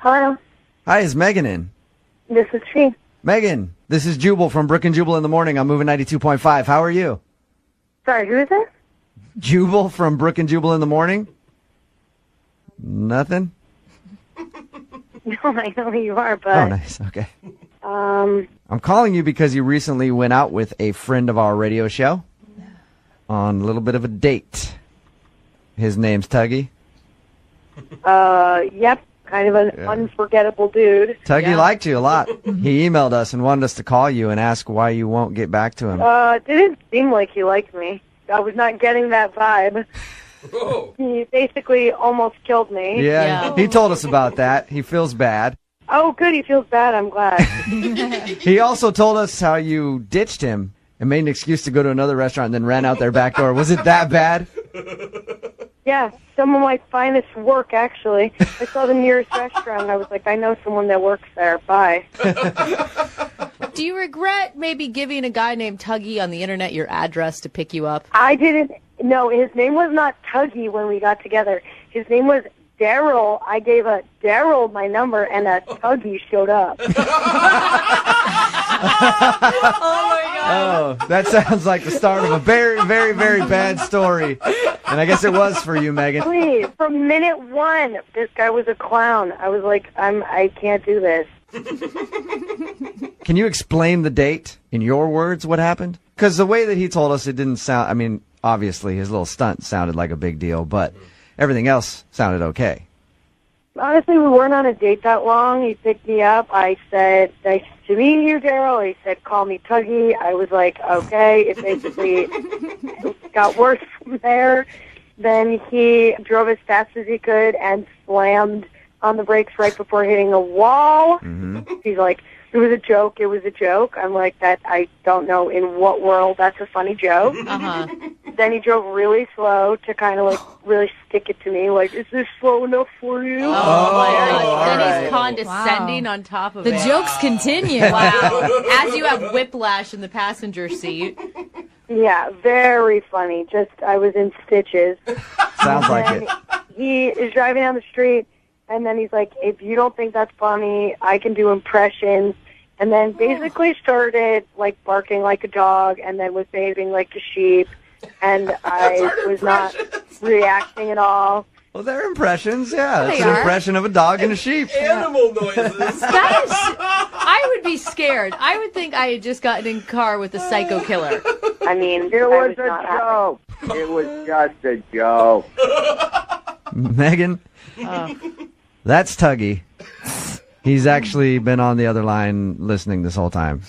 Hello. Hi, is Megan in? This is she. Megan, this is Jubal from Brooke and Jubal in the morning. I'm moving 92.5. How are you? Sorry, who is this? Jubal from Brooke and Jubal in the morning? Nothing? No, I know who you are, but... Oh, nice. Okay. I'm calling you because you recently went out with a friend of our radio show on a little bit of a date. His name's Tuggy. Yep. Kind of an unforgettable dude. Tuggy liked you a lot. He emailed us and wanted us to call you and ask why you won't get back to him. It didn't seem like he liked me. I was not getting that vibe. Whoa. He basically almost killed me. Yeah, he told us about that. He feels bad. Oh, good. He feels bad. I'm glad. He also told us how you ditched him and made an excuse to go to another restaurant and then ran out their back door. Was it that bad? Yeah, some of my finest work, actually. I saw the nearest restaurant, and I was like, I know someone that works there. Bye. Do you regret maybe giving a guy named Tuggy on the internet your address to pick you up? I didn't. No, his name was not Tuggy when we got together. His name was Daryl. I gave a Daryl my number, and a Tuggy showed up. Oh, that sounds like the start of a very, very, very bad story. And I guess it was for you, Megan. Please, from minute one, this guy was a clown. I was like, I can't do this. Can you explain the date in your words what happened? Because the way that he told us, it didn't sound, I mean, obviously his little stunt sounded like a big deal, but everything else sounded okay. Honestly, we weren't on a date that long. He picked me up. I said, nice to meet you, Daryl. He said, call me Tuggy. I was like, okay. It basically got worse from there. Then he drove as fast as he could and slammed on the brakes right before hitting a wall. Mm-hmm. He's like, it was a joke. It was a joke. I'm like, that. I don't know in what world that's a funny joke. Uh-huh. Then he drove really slow to kind of like really stick it to me. Like, is this slow enough for you? Oh, my gosh. all Then right. he's condescending on top of The it. jokes continue. Wow. As you have whiplash in the passenger seat. Yeah, very funny. Just, I was in stitches. Sounds like And it. he is driving down the street, and then he's like, if you don't think that's funny, I can do impressions. And then basically started, like, barking like a dog and then was behaving like a sheep. And I was not reacting at all. Well, they're impressions, yeah. It's They an are. impression of a dog and a sheep. Animal noises. That is, I would be scared. I would think I had just gotten in a car with a psycho killer. I mean, It I was not a happy. joke. It was just a joke. Megan, that's Tuggy. He's actually been on the other line listening this whole time.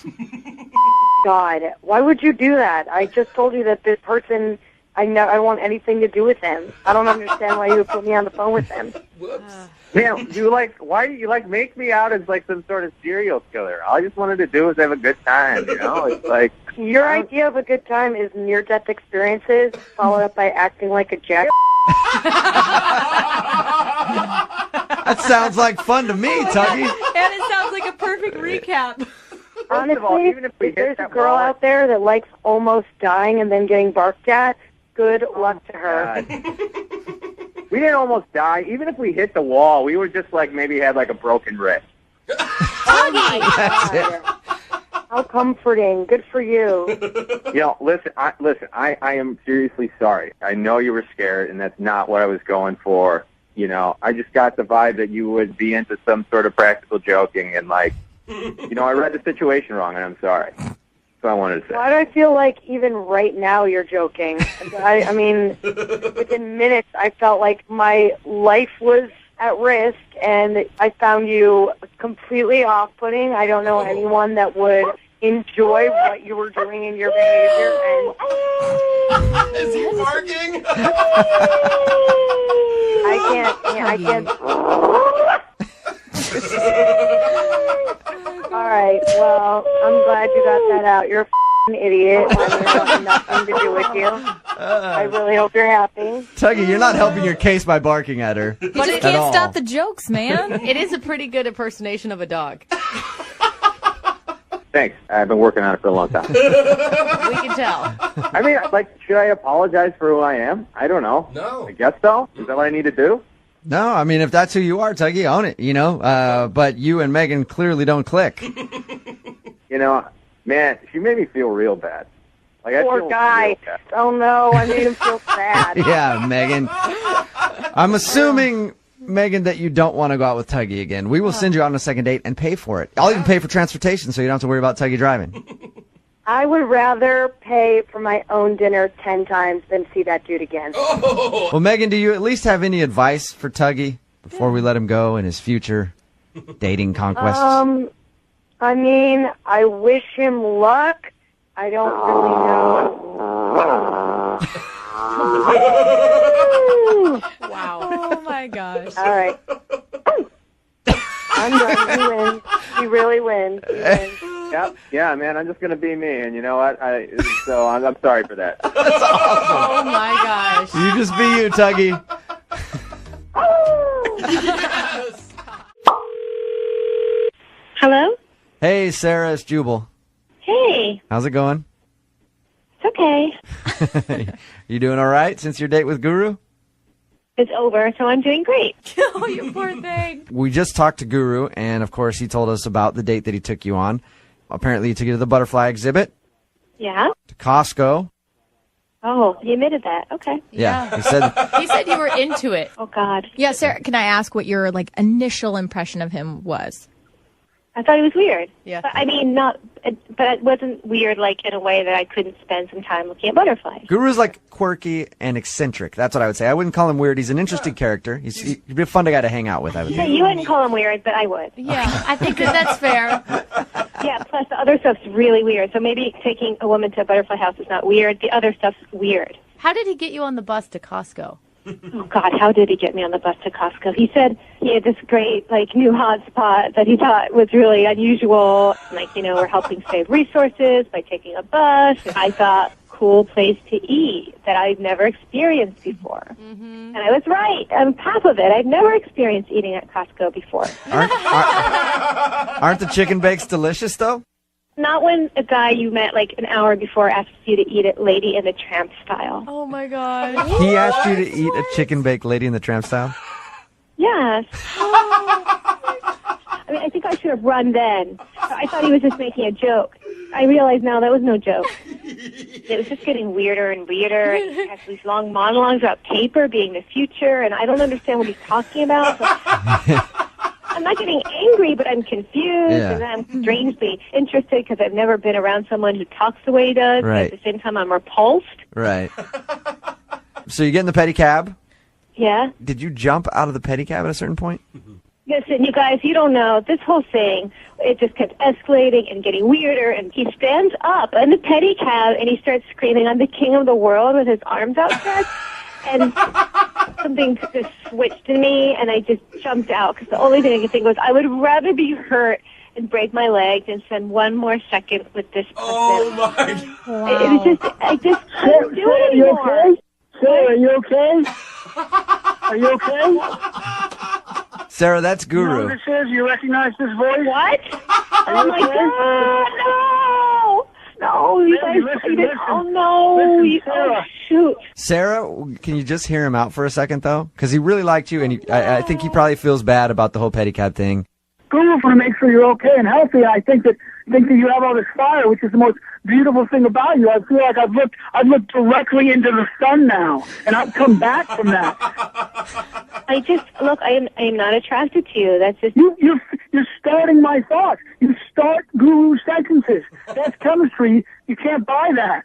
God, why would you do that? I just told you that this person, I don't want anything to do with him. I don't understand why you would put me on the phone with him. Whoops. Damn, why do you make me out as like some sort of serial killer? All I just wanted to do was have a good time, you know? It's like, Your idea of a good time is near-death experiences followed up by acting like a jack. That sounds like fun to me, Tuggy. And it sounds like a perfect recap. Honestly, of all, even if we if hit there's a that girl wall- out there that likes almost dying and then getting barked at, good luck to her. God. We didn't almost die. Even if we hit the wall, we were just like maybe had like a broken wrist. That's it. How comforting. Good for you. You know, listen, I am seriously sorry. I know you were scared, and that's not what I was going for. You know, I just got the vibe that you would be into some sort of practical joking, and like, you know, I read the situation wrong, and I'm sorry. That's what I wanted to say. Why do I feel like even right now you're joking? I mean, within minutes, I felt like my life was at risk, and I found you completely off-putting. I don't know anyone that would enjoy what you were doing in your behavior. And Is he barking? I can't. All right, well, I'm glad you got that out. You're a f***ing idiot. I want nothing to do with you. I really hope you're happy. Tuggy, you're not helping your case by barking at her. You just At can't all. stop the jokes, man. It is a pretty good impersonation of a dog. Thanks. I've been working on it for a long time. We can tell. I mean, like, should I apologize for who I am? I don't know. No. I guess so. Is that what I need to do? No, I mean, if that's who you are, Tuggy, own it, but you and Megan clearly don't click. Man, she made me feel real bad. Like, I Poor feel guy. real bad. Oh, no, I made him feel sad. Yeah, Megan. I'm assuming, Megan, that you don't want to go out with Tuggy again. We will send you out on a second date and pay for it. I'll even pay for transportation so you don't have to worry about Tuggy driving. I would rather pay for my own dinner 10 times than see that dude again. Well, Megan, do you at least have any advice for Tuggy before we let him go in his future dating conquests? I mean, I wish him luck. I don't really know. Wow. Oh my gosh. All right. I'm done. You win. You really win. You win. Yep. Yeah, man, I'm just going to be me, and you know what? So I'm sorry for that. Oh my gosh. You just be you, Tuggy. Hello? Hey, Sarah, it's Jubal. Hey, How's it going? it's okay. You doing all right since your date with Guru? It's over, so I'm doing great. Oh, you poor thing. We just talked to Guru, and of course, he told us about the date that he took you on. Apparently, he took you to the butterfly exhibit, Yeah? to Costco. Oh, you admitted that. Okay. Yeah, he said. He said you were into it. Oh, God. Yeah, Sarah, can I ask what your initial impression of him was? I thought it was weird. Yeah. But, I mean, but it wasn't weird, in a way that I couldn't spend some time looking at butterflies. Guru's quirky and eccentric. That's what I would say. I wouldn't call him weird. He's an interesting character. He'd be a fun guy to hang out with, I would Yeah, think. you wouldn't call him weird, but I would. Yeah, I think that's fair. Yeah, plus the other stuff's really weird. So maybe taking a woman to a butterfly house is not weird. The other stuff's weird. How did he get you on the bus to Costco? Oh, God, how did he get me on the bus to Costco? He said he had this great, new hotspot that he thought was really unusual. We're helping save resources by taking a bus. I thought, cool place to eat that I've never experienced before. Mm-hmm. And I was right. On top of it, I've never experienced eating at Costco before. Aren't the chicken bakes delicious, though? Not when a guy you met an hour before asks you to eat it Lady in the Tramp style. Oh my gosh. He asked you to eat a chicken baked Lady in the Tramp style? Yes. I think I should have run then. I thought he was just making a joke. I realize now that was no joke. It was just getting weirder and weirder. And he has these long monologues about paper being the future, and I don't understand what he's talking about. I'm not getting angry, but I'm confused, and then I'm strangely interested because I've never been around someone who talks the way he does. Right. But at the same time, I'm repulsed. Right. So you get in the pedicab. Yeah. Did you jump out of the pedicab at a certain point? Listen, you guys, you don't know. This whole thing, it just kept escalating and getting weirder. And he stands up in the pedicab and he starts screaming, "I'm the king of the world," with his arms outstretched. And something just switched in me, and I just jumped out because the only thing I could think was I would rather be hurt and break my leg than spend one more second with this person. Oh my! Wow. It was just, I just couldn't do it anymore. Sarah, are you okay? Are you okay? Sarah, that's You know Guru. who this is? You recognize this voice? What? Are Oh you my okay? God! No, you guys Listen, played it. listen. Oh no! Listen, Oh Sarah. shoot! Sarah, can you just hear him out for a second, though? Because he really liked you, and I think he probably feels bad about the whole pedicab thing. Guru want to make sure you're okay and healthy. I think that you have all this fire, which is the most beautiful thing about you. I feel like I've looked directly into the sun now, and I've come back from that. I am not attracted to you. That's just You're starting my thoughts. You start Guru sentences. That's chemistry. You can't buy that.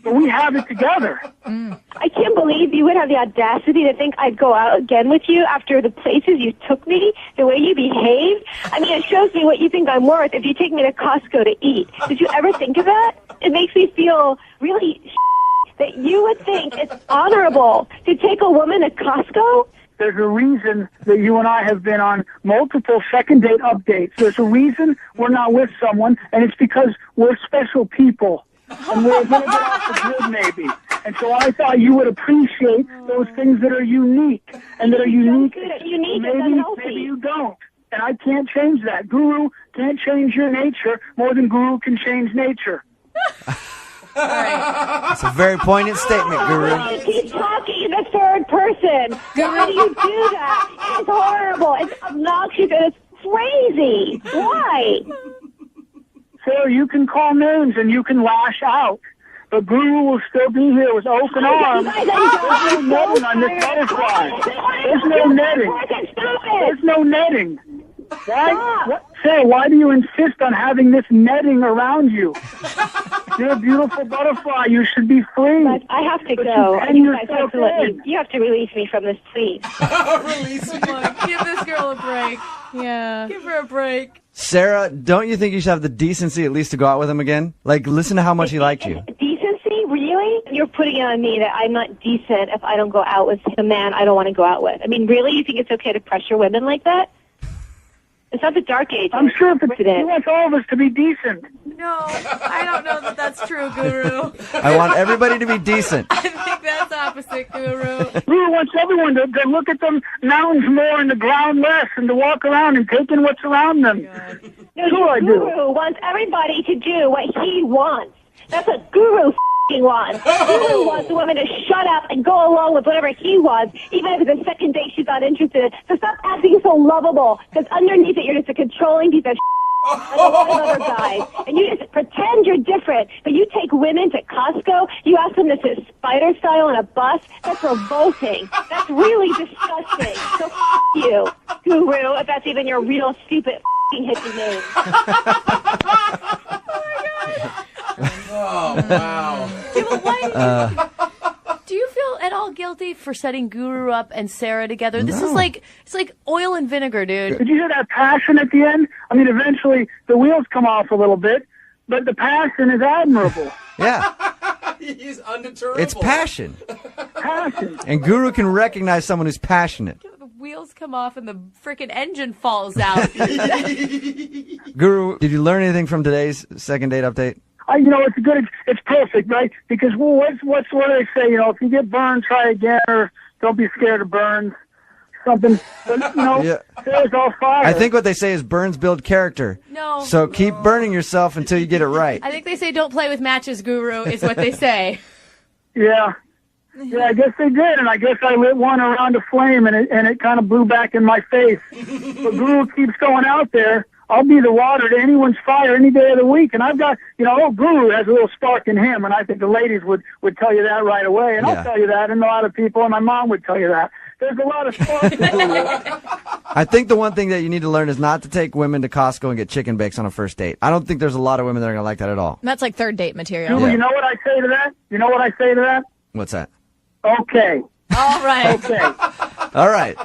But we have it together. I can't believe you would have the audacity to think I'd go out again with you after the places you took me, the way you behave. I mean, it shows me what you think I'm worth if you take me to Costco to eat. Did you ever think of that? It makes me feel really that you would think it's honorable to take a woman to Costco. There's a reason that you and I have been on multiple second date updates. There's a reason we're not with someone, and it's because we're special people. And we're a little bit off the grid, maybe. And so I thought you would appreciate those things that are unique, and that are unique. Unique is unhealthy. Maybe you don't. And I can't change that. Guru can't change your nature more than Guru can change nature. It's a very poignant statement, Guru. You keep talking in the third person. Why do you do that? It's horrible. It's obnoxious and it's crazy. Why? Sarah, you can call names and you can lash out. But Guru will still be here with open arms. There's no netting on this butterfly. There's no netting. There's no netting. Why? Sarah, why do you insist on having this netting around you? You're a beautiful butterfly. You should be free. But I have to But go. you You guys have to let me. You have to release me from this, please. Release me. Give this girl a break. Yeah. Give her a break. Sarah, don't you think you should have the decency at least to go out with him again? Like, listen to how much he liked you. Decency? Really? You're putting it on me that I'm not decent if I don't go out with a man I don't want to go out with. I mean, really? You think it's okay to pressure women like that? It's not the dark age. I'm sure he wants all of us to be decent. No, I don't know that that's true, Guru. I want everybody to be decent. I think that's opposite, Guru. Guru wants everyone to look at the mountains more and the ground less and to walk around and take in what's around them. No, Sure I do. Guru wants everybody to do what he wants. That's what Guru wants. Guru wants the woman to shut up and go along with whatever he wants, even if it's a second date she's not interested in. So stop acting so lovable, because underneath it you're just a controlling piece of like a lot of other guys. And you just pretend you're different, but you take women to Costco, you ask them to sit spider style on a bus. That's revolting. That's really disgusting. So you, Guru, if that's even your real stupid hippie name. Oh, wow. Do you feel at all guilty for setting Guru up and Sarah together? This is like, it's like oil and vinegar, dude. Did you hear that passion at the end? I mean, eventually the wheels come off a little bit, but the passion is admirable. Yeah, He's undeterrable. it's passion. Passion. And Guru can recognize someone who's passionate. The wheels come off and the frickin' engine falls out. Guru, did you learn anything from today's second date update? It's perfect, right? Because what do they say? If you get burned, try again, or don't be scared of burns. Something, but Yeah. Sarah's all fire. I think what they say is burns build character. No. So keep burning yourself until you get it right. I think they say don't play with matches, Guru, is what they say. Yeah, I guess they did, and I guess I lit one around a flame, and it kind of blew back in my face. But Guru keeps going out there. I'll be the water to anyone's fire any day of the week. And I've got, Guru has a little spark in him, and I think the ladies would tell you that right away. And Yeah. I'll tell you that, and a lot of people, and my mom would tell you that. There's a lot of spark in Guru. I think the one thing that you need to learn is not to take women to Costco and get chicken bakes on a first date. I don't think there's a lot of women that are going to like that at all. That's like third date material. You know what I say to that? What's that? Okay. All right. Okay. All right.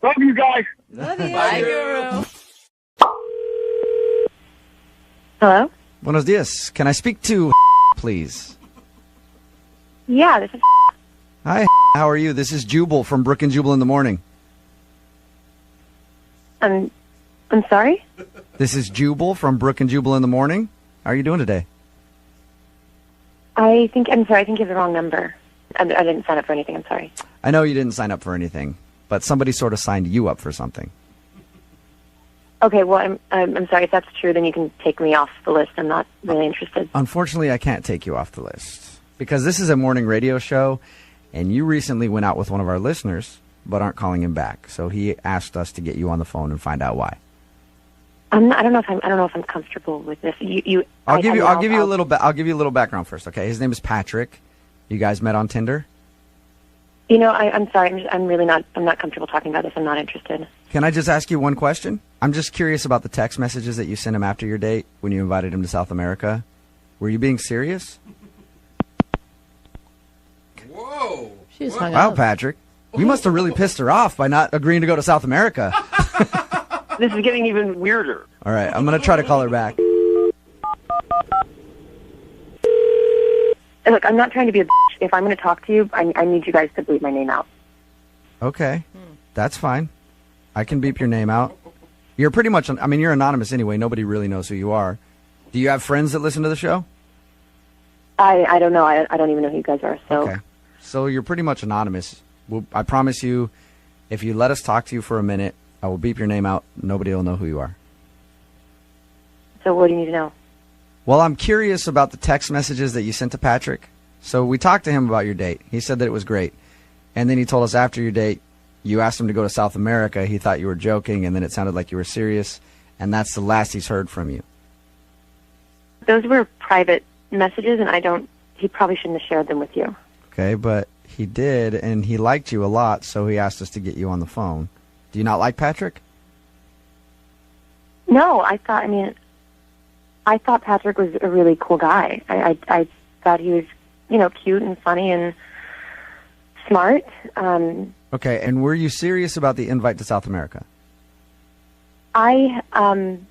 Love you guys. Bye, Guru. Hello? Buenos dias. Can I speak to please? Yeah, this is. Hi, how are you? This is Jubal from Brooke and Jubal in the morning. I'm sorry? This is Jubal from Brooke and Jubal in the morning. How are you doing today? I'm sorry, I think you have the wrong number. I didn't sign up for anything, I'm sorry. I know you didn't sign up for anything, but somebody sort of signed you up for something. Okay, well, I'm sorry. If that's true, then you can take me off the list. I'm not really interested. Unfortunately, I can't take you off the list because this is a morning radio show, and you recently went out with one of our listeners, but aren't calling him back. So he asked us to get you on the phone and find out why. I don't know if I'm comfortable with this. I'll give you a little background first. Okay, his name is Patrick. You guys met on Tinder. I'm sorry. I'm not comfortable talking about this. I'm not interested. Can I just ask you one question? I'm just curious about the text messages that you sent him after your date when you invited him to South America. Were you being serious? Whoa. She just hung Wow, up. Patrick. You must have really pissed her off by not agreeing to go to South America. This is getting even weirder. All right, I'm going to try to call her back. Look, I'm not trying to be a bitch. If I'm going to talk to you, I need you guys to bleep my name out. Okay, that's fine. I can beep your name out. You're pretty much, you're anonymous anyway. Nobody really knows who you are. Do you have friends that listen to the show? I don't know. I don't even know who you guys are. So Okay. So you're pretty much anonymous. I promise you, if you let us talk to you for a minute, I will beep your name out. Nobody will know who you are. what do you need to know? Well, I'm curious about the text messages that you sent to Patrick. So we talked to him about your date. He said that it was great. And then he told us after your date, you asked him to go to South America. He thought you were joking, and then it sounded like you were serious. And that's the last he's heard from you. Those were private messages, and he probably shouldn't have shared them with you. Okay, but he did, and he liked you a lot, so he asked us to get you on the phone. Do you not like Patrick? No, I thought Patrick was a really cool guy. I thought he was, cute and funny and smart. Okay, and were you serious about the invite to South America? I'm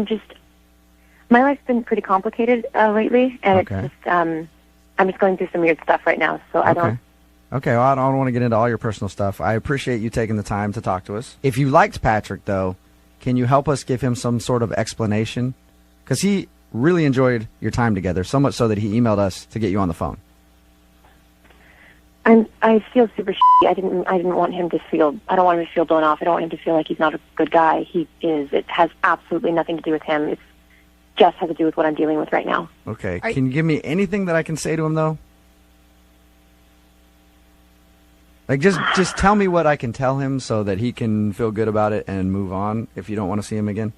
just, my life's been pretty complicated lately, and Okay. it's just, I'm just going through some weird stuff right now, so I don't. Okay, well, I don't want to get into all your personal stuff. I appreciate you taking the time to talk to us. If you liked Patrick, though, can you help us give him some sort of explanation? Because he really enjoyed your time together, so much so that he emailed us to get you on the phone. I feel super shitty. I didn't want him to feel. I don't want him to feel blown off. I don't want him to feel like he's not a good guy. He is. It has absolutely nothing to do with him. It just has to do with what I'm dealing with right now. Okay, can you give me anything that I can say to him, though? Like, just tell me what I can tell him so that he can feel good about it and move on if you don't want to see him again.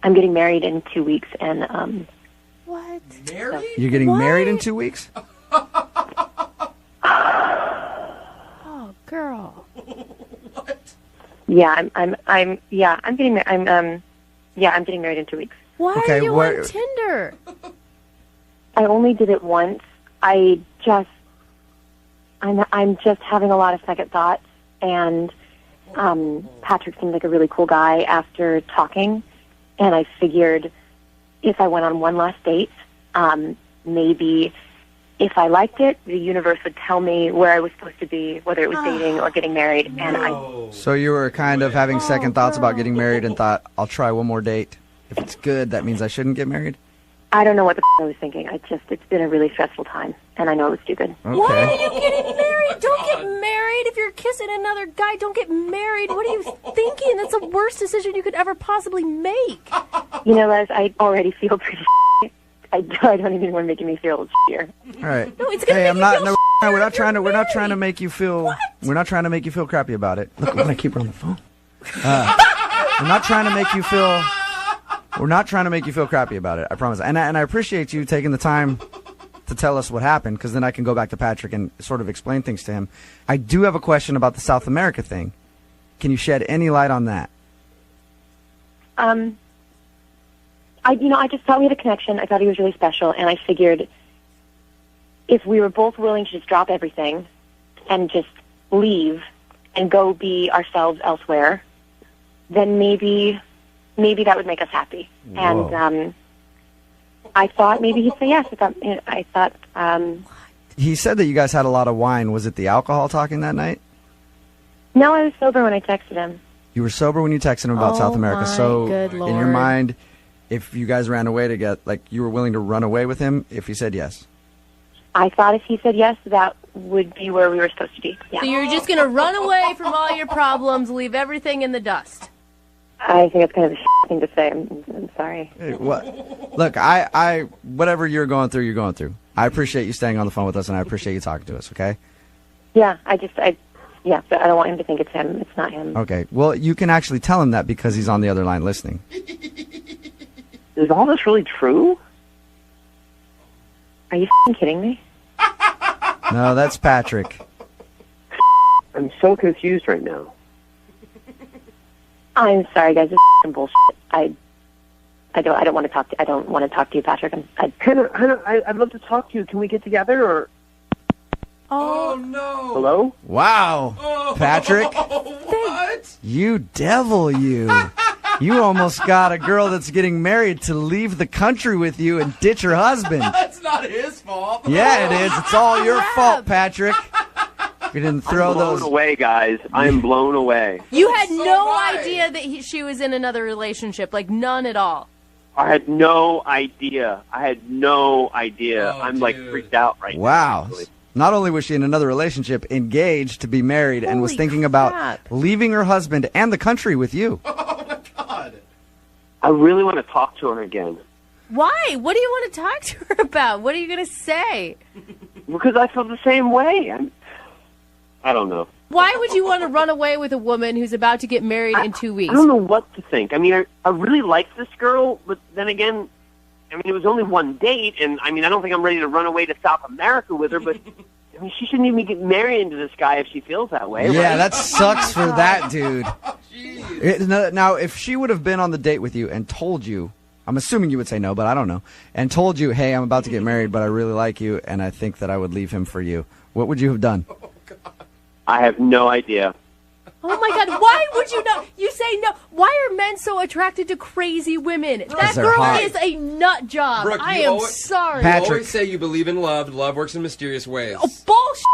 I'm getting married in 2 weeks, and What? Married? You're getting married in 2 weeks? Oh, girl. What? yeah, I'm getting I'm getting married in 2 weeks. Why Okay, are you what- on Tinder? I only did it once. I'm just having a lot of second thoughts, and Patrick seemed like a really cool guy after talking, and I figured if I went on one last date, maybe if I liked it, the universe would tell me where I was supposed to be, whether it was dating or getting married, and So you were kind of having second thoughts about getting married and thought, I'll try one more date. If it's good, that means I shouldn't get married? I don't know what the I was thinking. It's been a really stressful time, and I know it was stupid. Okay. Why are you getting married? Don't get married. If you're kissing another guy, don't get married. What are you thinking? That's the worst decision you could ever possibly make. Les, I already feel pretty I don't even want to make me feel shittier. All right. No, it's gonna Hey, make I'm you not. feel No, shittier we're not if trying to. you're We're not trying to married. make you feel. What? We're not trying to make you feel crappy about it. Look, we're gonna keep her on the phone. We're not trying to make you feel. We're not trying to make you feel crappy about it. I promise. And I appreciate you taking the time to tell us what happened, because then I can go back to Patrick and sort of explain things to him. I do have a question about the South America thing. Can you shed any light on that? I just thought we had a connection. I thought he was really special, and I figured if we were both willing to just drop everything and just leave and go be ourselves elsewhere, then maybe that would make us happy. Whoa. And I thought maybe he'd say yes. I thought He said that you guys had a lot of wine. Was it the alcohol talking that night? no, I was sober when I texted him. You were sober when you texted him about Oh, South America. my So good in your Lord. mind, if you guys ran away together, like you were willing to run away with him if he said yes. I thought if he said yes, that would be where we were supposed to be. Yeah. So you're just going to run away from all your problems, leave everything in the dust. I think it's kind of a thing to say. I'm sorry. Hey, what? Look, I whatever you're going through, you're going through. I appreciate you staying on the phone with us, and I appreciate you talking to us. Okay. Yeah, but I don't want him to think it's him. It's not him. Okay. Well, you can actually tell him that because he's on the other line listening. Is all this really true? Are you kidding me? No, that's Patrick. I'm so confused right now. I'm sorry, guys. This is bullshit. I don't want to talk to. I don't want to talk to you, Patrick. Hannah, I'd love to talk to you. Can we get together or? Oh, no. Hello? Wow, Oh, Patrick, What? you devil, you. You almost got a girl that's getting married to leave the country with you and ditch her husband. That's not his fault. Yeah, it is. It's all your fault, Patrick. You didn't throw I'm blown those. away, guys. I'm blown away. You had So no why? idea that she was in another relationship, like none at all. I had no idea. Oh, I'm like dude. freaked out right now. Wow. actually. Not only was she in another relationship, engaged to be married, and was thinking about leaving her husband and the country with you. Oh, my God. I really want to talk to her again. Why? What do you want to talk to her about? What are you going to say? Because I feel the same way. I don't know. Why would you want to run away with a woman who's about to get married in 2 weeks? I don't know what to think. I mean, I really like this girl, but then again, I mean, it was only one date, and I mean, I don't think I'm ready to run away to South America with her, but I mean, she shouldn't even get married into this guy if she feels that way. Yeah, right? that sucks for that dude. Now, if she would have been on the date with you and told you, I'm assuming you would say no, but I don't know, and told you, hey, I'm about to get married, but I really like you, and I think that I would leave him for you, what would you have done? I have no idea. Oh my God, why would you not? You say no. Why are men so attracted to crazy women? That they're girl hot. is a nut job. Brooke, I you am always- sorry. You Patrick. always say you believe in love. Love works in mysterious ways. Oh, bullshit.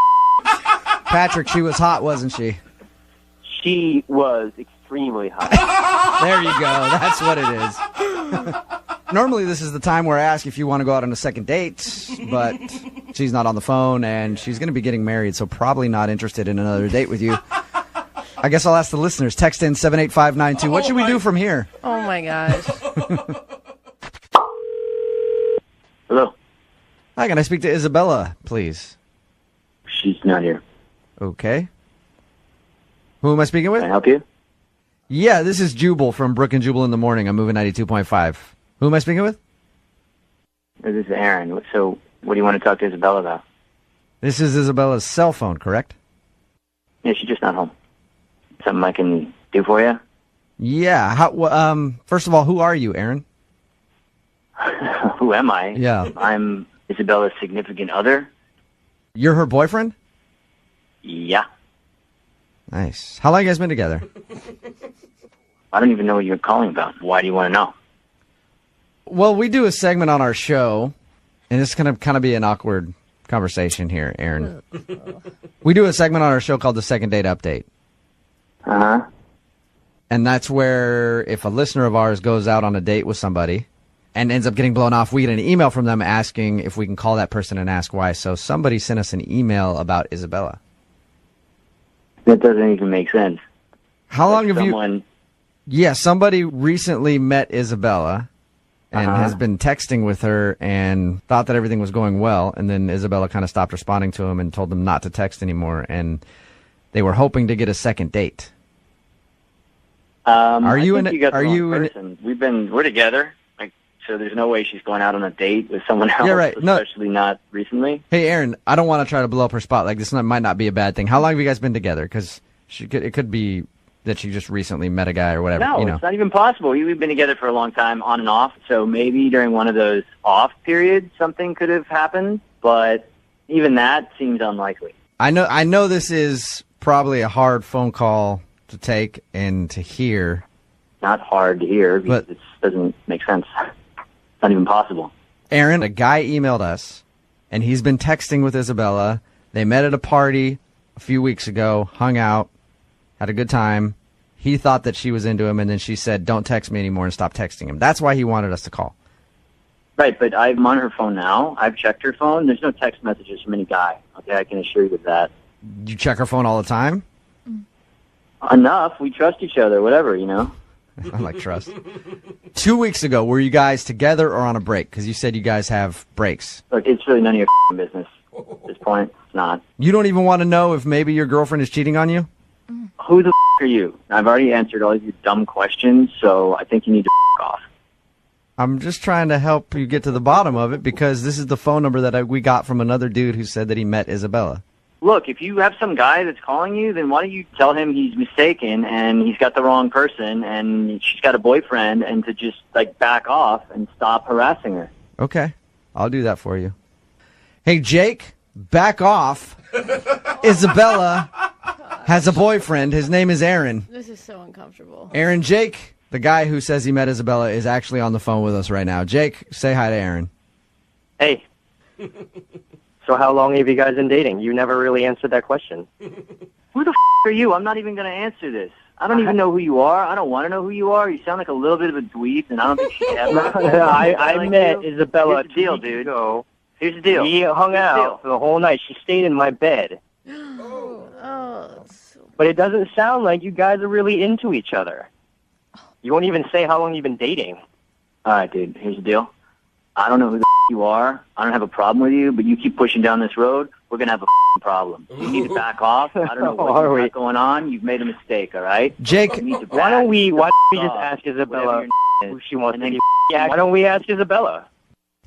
Patrick, she was hot, wasn't she? She was extremely hot. There you go. That's what it is. Normally, this is the time where I ask if you want to go out on a second date, but she's not on the phone, and she's going to be getting married, so probably not interested in another date with you. I guess I'll ask the listeners. Text in 78592. What should we do from here? Oh my gosh. Hello. Hi, can I speak to Isabella, please? She's not here. Okay. Who am I speaking with? Can I help you? Yeah, this is Jubal from Brooke and Jubal in the Morning. I'm moving 92.5. Who am I speaking with? This is Aaron. So, what do you want to talk to Isabella about? This is Isabella's cell phone, correct? Yeah, she's just not home. Something I can do for you? Yeah. First of all, who are you, Aaron? Who am I? Yeah. I'm Isabella's significant other. You're her boyfriend? Yeah. Nice. How long you guys been together? I don't even know what you're calling about. Why do you want to know? Well, we do a segment on our show, and it's going to kind of be an awkward conversation here, Aaron. We do a segment on our show called the Second Date Update. Uh-huh. And that's where if a listener of ours goes out on a date with somebody and ends up getting blown off, we get an email from them asking if we can call that person and ask why. So somebody sent us an email about Isabella. That doesn't even make sense. How long have Someone... you... Yeah, somebody recently met Isabella and has been texting with her and thought that everything was going well. And then Isabella kind of stopped responding to him and told them not to text anymore. And they were hoping to get a second date. Are you in? are you in? Person. We're together. Like, so there's no way she's going out on a date with someone else. Yeah, right. No. Especially not recently. Hey, Aaron, I don't want to try to blow up her spot. Like, this might not be a bad thing. How long have you guys been together? Because it could be that she just recently met a guy or whatever. No, you know. It's not even possible. We've been together for a long time, on and off. So maybe during one of those off periods, something could have happened. But even that seems unlikely. I know this is probably a hard phone call to take and to hear. Not hard to hear because it doesn't make sense. It's not even possible. Aaron, a guy emailed us, and he's been texting with Isabella. They met at a party a few weeks ago, hung out, had a good time. He thought that she was into him, and then she said, don't text me anymore, and stop texting him. That's why he wanted us to call. Right, but I'm on her phone now. I've checked her phone. There's no text messages from any guy. Okay, I can assure you of that. You check her phone all the time? Enough. We trust each other, whatever, you know. I like trust. 2 weeks ago, were you guys together or on a break? Because you said you guys have breaks. Look, it's really none of your business at this point. It's not. You don't even want to know if maybe your girlfriend is cheating on you? Who the are you? I've already answered all of your dumb questions, so I think you need to off. I'm just trying to help you get to the bottom of it because this is the phone number that we got from another dude who said that he met Isabella. Look, if you have some guy that's calling you, then why don't you tell him he's mistaken and he's got the wrong person and she's got a boyfriend and to just, like, back off and stop harassing her. Okay. I'll do that for you. Hey, Jake, back off. Isabella has a boyfriend. His name is Aaron. This is so uncomfortable. Aaron, Jake, the guy who says he met Isabella, is actually on the phone with us right now. Jake, say hi to Aaron. Hey. So how long have you guys been dating? You never really answered that question. Who the are you? I'm not even going to answer this. I don't even know who you are. I don't want to know who you are. You sound like a little bit of a dweeb, and I don't think she ever... I met Isabella Here's the deal, dude. ago, Here's the deal. We hung out for the whole night. She stayed in my bed. But it doesn't sound like you guys are really into each other. You won't even say how long you've been dating. All right, dude, here's the deal. I don't know who the you are. I don't have a problem with you, but you keep pushing down this road, we're going to have a problem. You need to back off. I don't know what you got going on. You've made a mistake, all right? Jake, why don't we just ask Isabella who she wants to be? Why don't we ask Isabella?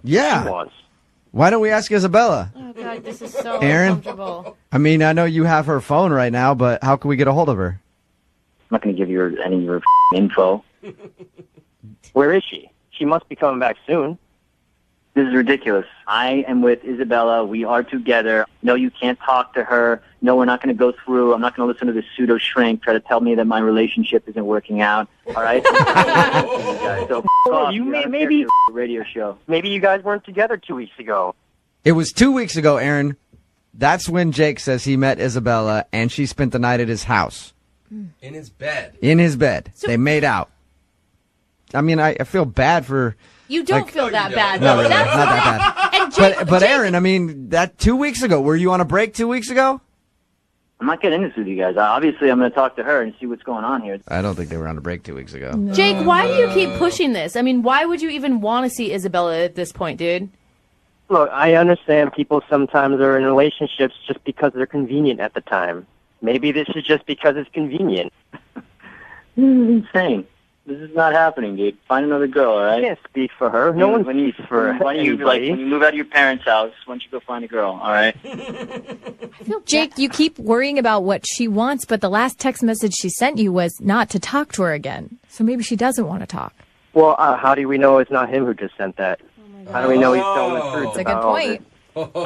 Yeah. She wants. Why don't we ask Isabella? Oh, God, this is so Aaron? uncomfortable. I mean, I know you have her phone right now, but how can we get a hold of her? I'm not going to give you any of your info. Where is she? She must be coming back soon. This is ridiculous. I am with Isabella. We are together. No, you can't talk to her. No, we're not going to go through. I'm not going to listen to this pseudo shrink try to tell me that my relationship isn't working out. All right? So off, maybe radio show. Maybe you guys weren't together 2 weeks ago. It was 2 weeks ago, Aaron. That's when Jake says he met Isabella, and she spent the night at his house. In his bed. In his bed. They made out. I mean, I feel bad for... You don't feel that bad. No, really, not that bad. And Jake, but Aaron, I mean, that 2 weeks ago, were you on a break 2 weeks ago? I'm not getting into this with you guys. Obviously, I'm going to talk to her and see what's going on here. I don't think they were on a break 2 weeks ago. Jake, why do you keep pushing this? I mean, why would you even want to see Isabella at this point, dude? Look, I understand people sometimes are in relationships just because they're convenient at the time. Maybe this is just because it's convenient. This is insane. This is not happening, dude. Find another girl, all right? I can't speak for her. No one speaks for Why don't you, anybody. when you move out of your parents' house, why don't you go find a girl, all right? Jake, you keep worrying about what she wants, but the last text message she sent you was not to talk to her again. So maybe she doesn't want to talk. Well, how do we know it's not him who just sent that? How do we know he's telling the truth? That's a good point.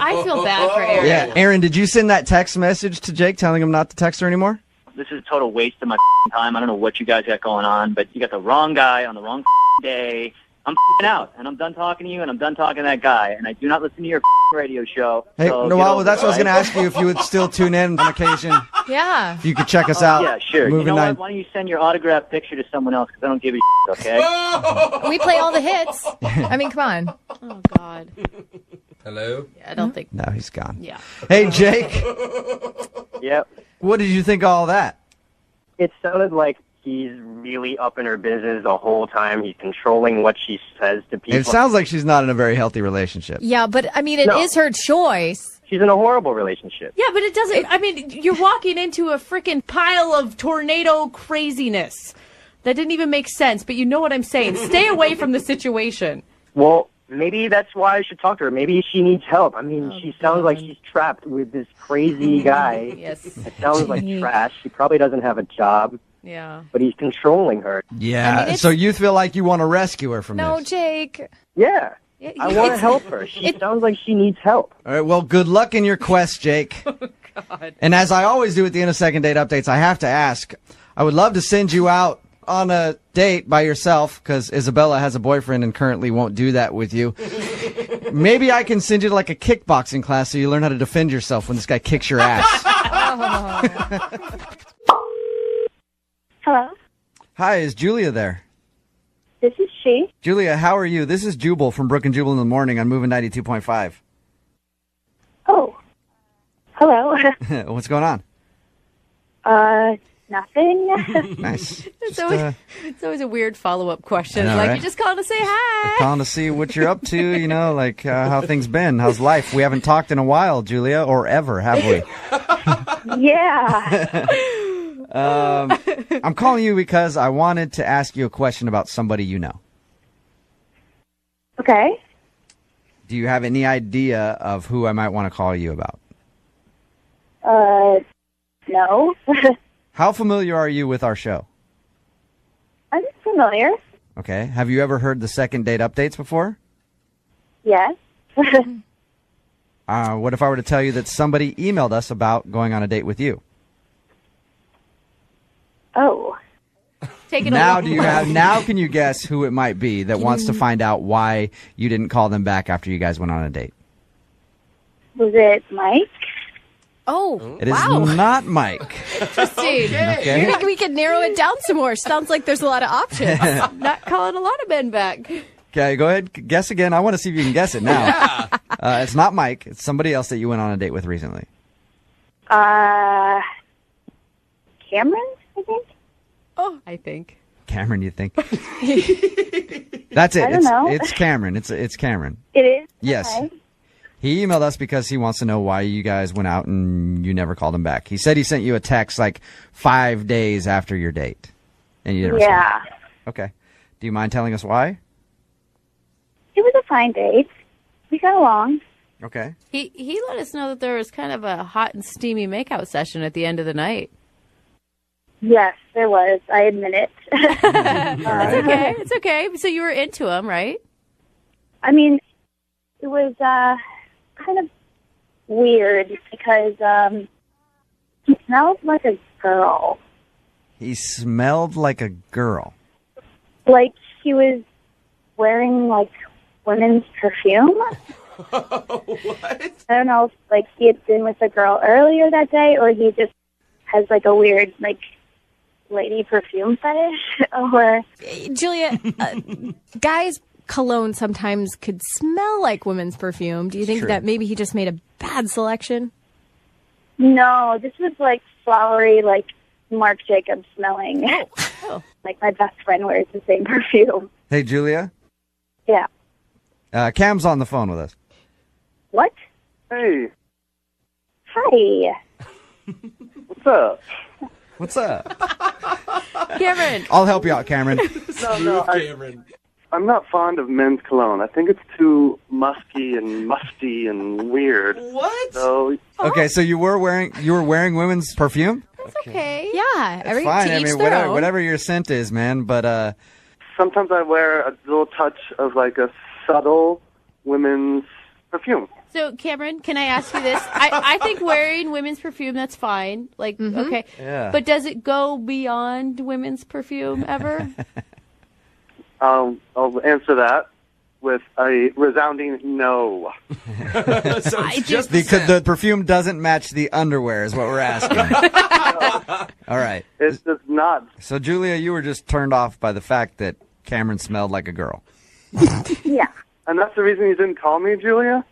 I feel bad for Aaron. Yeah, Aaron, did you send that text message to Jake telling him not to text her anymore? This is a total waste of my time. I don't know what you guys got going on, but you got the wrong guy on the wrong day. I'm out, and I'm done talking to you, and I'm done talking to that guy, and I do not listen to your radio show. Hey, so well, that's what I was going to ask you, if you would still tune in on occasion. Yeah. If you could check us out. Yeah, sure. You know what? Why don't you send your autographed picture to someone else, because I don't give a okay? We play all the hits. I mean, come on. Oh, God. Hello? I don't think. No, he's gone. Yeah. Hey, Jake. Yep. What did you think of all that? It sounded like he's really up in her business the whole time. He's controlling what she says to people. It sounds like she's not in a very healthy relationship. Yeah, but I mean, it is her choice. She's in a horrible relationship. Yeah, but it doesn't. I mean, you're walking into a freaking pile of tornado craziness. That didn't even make sense, but you know what I'm saying. Stay away from the situation. Well, maybe that's why I should talk to her. Maybe she needs help. I mean, she sounds like she's trapped with this crazy guy. Yes. It sounds like trash. She probably doesn't have a job. Yeah. But he's controlling her. Yeah, I mean, so you feel like you want to rescue her from No, this? Jake. Yeah. I want to help her. She sounds like she needs help. All right, well, good luck in your quest, Jake. God. And as I always do at the end of second date updates, I have to ask, I would love to send you out on a date by yourself, because Isabella has a boyfriend and currently won't do that with you. Maybe I can send you to like a kickboxing class so you learn how to defend yourself when this guy kicks your ass. Hello, Hi, is Julia there? this is she. Julia, how are you? This is Jubal from Brooke and Jubal in the Morning on Moving 92.5. Oh, hello. What's going on? Nothing. Nice. It's always a weird follow-up question. I know, Like, right? you just calling to say hi. Calling to see what you're up to, you know, like how things been. How's life? We haven't talked in a while, Julia, or ever, have we? Yeah. I'm calling you because I wanted to ask you a question about somebody you know. Okay. Do you have any idea of who I might want to call you about? No. How familiar are you with our show? I'm familiar. Okay. Have you ever heard the second date updates before? Yes. What if I were to tell you that somebody emailed us about going on a date with you? Oh. Take it Now, away. now can you guess who it might be that wants to find out why you didn't call them back after you guys went on a date? Was it Mike? Oh, It is wow. not Mike. Interesting. Okay. You think we could narrow it down some more? Sounds like there's a lot of options. Not calling a lot of men back. Okay, go ahead. Guess again. I want to see if you can guess it now. It's not Mike. It's somebody else that you went on a date with recently. Cameron, I think. Oh, I think. Cameron, you think? That's it. I don't know. It's Cameron. It's Cameron. It is? Yes. Okay. He emailed us because he wants to know why you guys went out and you never called him back. He said he sent you a text like 5 days after your date, and you didn't respond. Yeah. Okay. Do you mind telling us why? It was a fine date. We got along. Okay. He let us know that there was kind of a hot and steamy makeout session at the end of the night. Yes, there was. I admit it. Right. It's okay. It's okay. So you were into him, right? I mean, it was kind of weird because he smelled like a girl. He smelled like a girl. Like he was wearing like women's perfume. What? I don't know if like he had been with a girl earlier that day or he just has like a weird like lady perfume fetish or Julia, guys' cologne sometimes could smell like women's perfume. Do you think True. that maybe he just made a bad selection? no, this was like flowery like Marc Jacobs smelling. Oh. Like my best friend wears the same perfume. Hey, Julia. Yeah. Cam's on the phone with us. What? Hey, Hi. what's up? What's up? Cameron. I'll help you out, Cameron. No, Cameron. I'm not fond of men's cologne. I think it's too musky and musty and weird. What? So Okay, so you were wearing women's perfume? Okay. Yeah, It's fine. to I each mean, their own. whatever your scent is, man. But sometimes I wear a little touch of like a subtle women's perfume. So, Cameron, can I ask you this? I think wearing women's perfume, that's fine. Like, okay. Yeah. But does it go beyond women's perfume ever? I'll answer that with a resounding no. So it's just because the perfume doesn't match the underwear is what we're asking. All right. It does not. So, Julia, you were just turned off by the fact that Cameron smelled like a girl. Yeah. And that's the reason you didn't call me, Julia?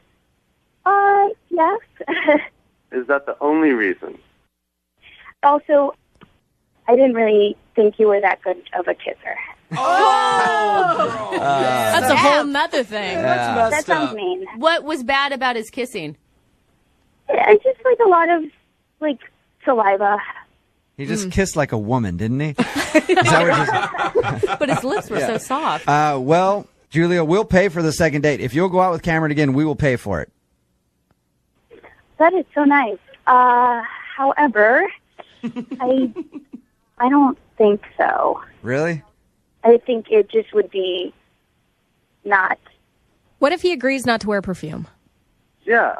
Yes. Is that the only reason? Also, I didn't really think you were that good of a kisser. That's a whole nother thing. Yeah. That sounds mean. What was bad about his kissing? It's just like a lot of like saliva. He just kissed like a woman, didn't he? Is that what But his lips were so soft. well, Julia, we'll pay for the second date. If you'll go out with Cameron again, we will pay for it. That is so nice. However, I don't think so. Really? I think it just would be not. What if he agrees not to wear perfume? Yeah.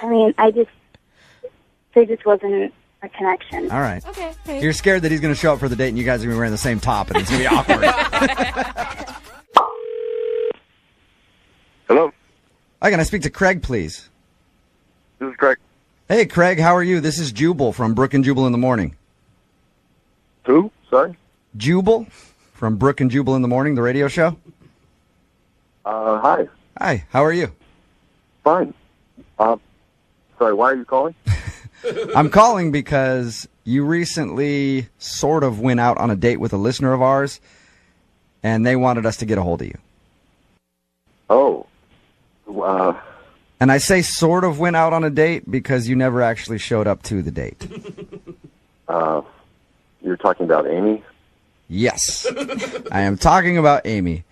I mean, there just wasn't a connection. All right. Okay. You're scared that he's going to show up for the date and you guys are going to be wearing the same top and it's going to be awkward. Hello, Hi, can I speak to Craig, please? this is Greg. Hey, Craig, how are you? This is Jubal from Brooke and Jubal in the Morning. Who? Sorry? Jubal from Brooke and Jubal in the Morning, the radio show. Hi. Hi, how are you? Fine. Sorry, why are you calling? I'm calling because you recently sort of went out on a date with a listener of ours, and they wanted us to get a hold of you. Oh. And I say sort of went out on a date because you never actually showed up to the date. You're talking about Amy? Yes, I am talking about Amy.